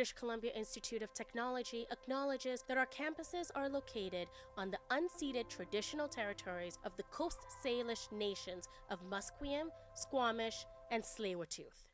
British Columbia Institute of Technology acknowledges that our campuses are located on the unceded traditional territories of the Coast Salish nations of Musqueam, Squamish, and Tsleil-Waututh.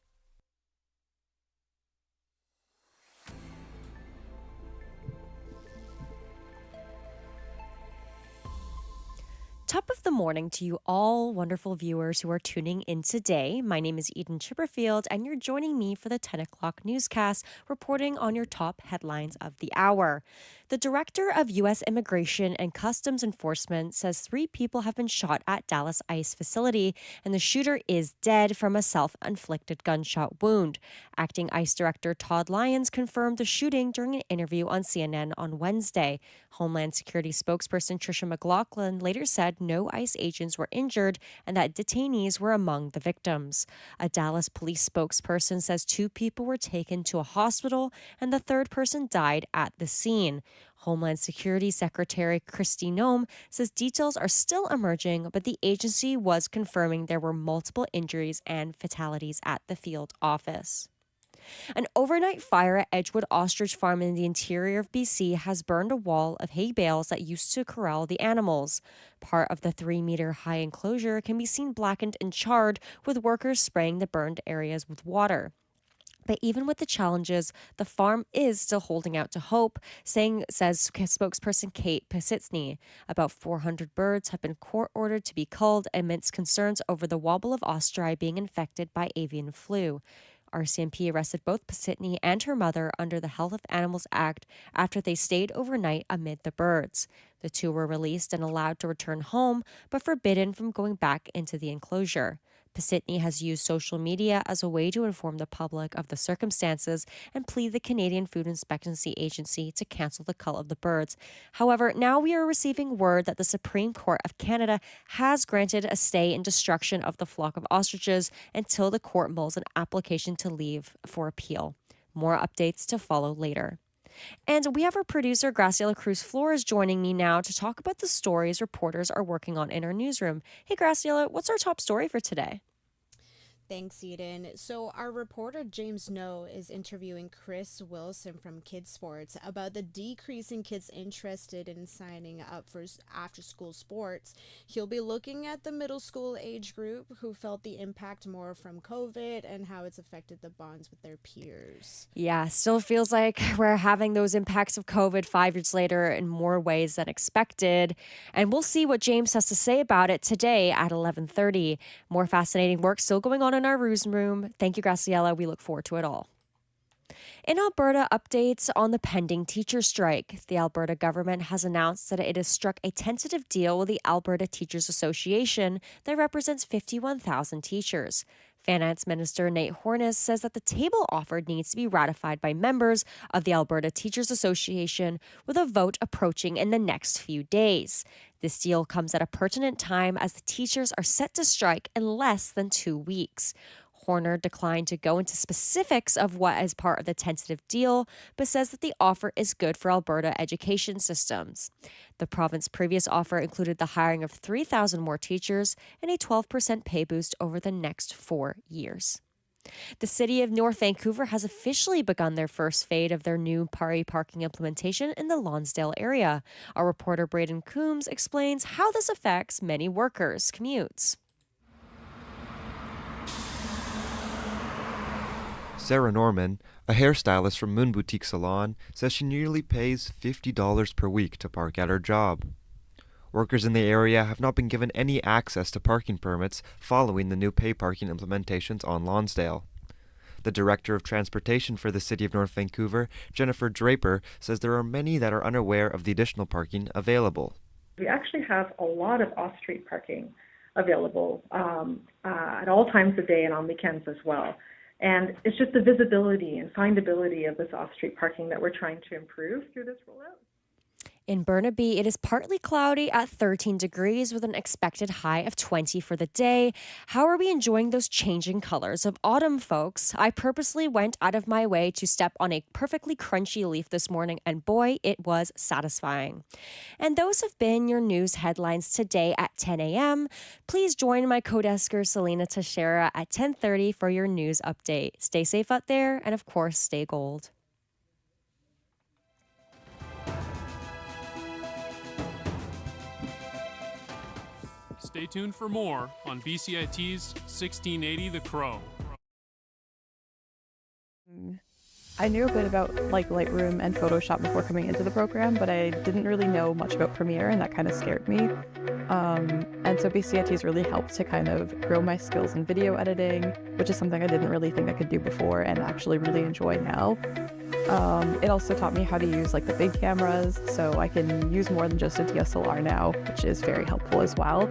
Top of the morning to you all wonderful viewers who are tuning in today. My name is Eden Chipperfield, and you're joining me for the 10 o'clock newscast, reporting on your top headlines of the hour. The director of U.S. Immigration and Customs Enforcement says 3 people have been shot at Dallas ICE facility, and the shooter is dead from a self-inflicted gunshot wound. Acting ICE Director Todd Lyons confirmed the shooting during an interview on CNN on Wednesday. Homeland Security spokesperson Tricia McLaughlin later said no ICE agents were injured and that detainees were among the victims. A Dallas police spokesperson says 2 people were taken to a hospital and the 3rd person died at the scene. Homeland Security Secretary Kristi Noem says details are still emerging, but the agency was confirming there were multiple injuries and fatalities at the field office. An overnight fire at Edgewood Ostrich Farm in the interior of BC has burned a wall of hay bales that used to corral the animals. Part of the 3-meter-high enclosure can be seen blackened and charred, with workers spraying the burned areas with water. But even with the challenges, the farm is still holding out to hope, says spokesperson Kate Pesitsny. About 400 birds have been court-ordered to be culled amidst concerns over the wobble of ostrai being infected by avian flu. RCMP arrested both Pesitsny and her mother under the Health of Animals Act after they stayed overnight amid the birds. The 2 were released and allowed to return home, but forbidden from going back into the enclosure. Pesitsny has used social media as a way to inform the public of the circumstances and plead the Canadian Food Inspection Agency to cancel the cull of the birds. However, now we are receiving word that the Supreme Court of Canada has granted a stay in destruction of the flock of ostriches until the court mulls an application to leave for appeal. More updates to follow later. And we have our producer, Graciela Cruz Flores, joining me now to talk about the stories reporters are working on in our newsroom. Hey, Graciela, what's our top story for today? Thanks, Eden. So our reporter James No is interviewing Chris Wilson from Kids Sports about the decrease in kids interested in signing up for after-school sports. He'll be looking at the middle school age group who felt the impact more from COVID and how it's affected the bonds with their peers. Yeah, still feels like we're having those impacts of COVID 5 years later in more ways than expected. And we'll see what James has to say about it today at 11:30. More fascinating work still going on in our newsroom. Thank you, Graciela. We look forward to it all. In Alberta, updates on the pending teacher strike. The Alberta government has announced that it has struck a tentative deal with the Alberta Teachers Association that represents 51,000 teachers. Finance Minister Nate Hornes says that the table offered needs to be ratified by members of the Alberta Teachers Association, with a vote approaching in the next few days. This deal comes at a pertinent time as the teachers are set to strike in less than 2 weeks. Horner declined to go into specifics of what is part of the tentative deal, but says that the offer is good for Alberta education systems. The province's previous offer included the hiring of 3,000 more teachers and a 12% pay boost over the next 4 years. The city of North Vancouver has officially begun their first phase of their new parking implementation in the Lonsdale area. Our reporter Braden Coombs explains how this affects many workers' commutes. Sarah Norman, a hairstylist from Moon Boutique Salon, says she nearly pays $50 per week to park at her job. Workers in the area have not been given any access to parking permits following the new pay parking implementations on Lonsdale. The Director of Transportation for the City of North Vancouver, Jennifer Draper, says there are many that are unaware of the additional parking available. We actually have a lot of off-street parking available at all times of day and on weekends as well. And it's just the visibility and findability of this off-street parking that we're trying to improve through this rollout. In Burnaby, it is partly cloudy at 13 degrees with an expected high of 20 for the day. How are we enjoying those changing colors of autumn, folks? I purposely went out of my way to step on a perfectly crunchy leaf this morning, and boy, it was satisfying. And those have been your news headlines today at 10 a.m. Please join my co-desker Selena Teixeira at 10:30 for your news update. Stay safe out there, and of course, stay gold. Stay tuned for more on BCIT's 1680 The Crow. I knew a bit about Lightroom and Photoshop before coming into the program, but I didn't really know much about Premiere, and that kind of scared me. And so BCIT has really helped to kind of grow my skills in video editing, which is something I didn't really think I could do before and actually really enjoy now. It also taught me how to use the big cameras, so I can use more than just a DSLR now, which is very helpful as well.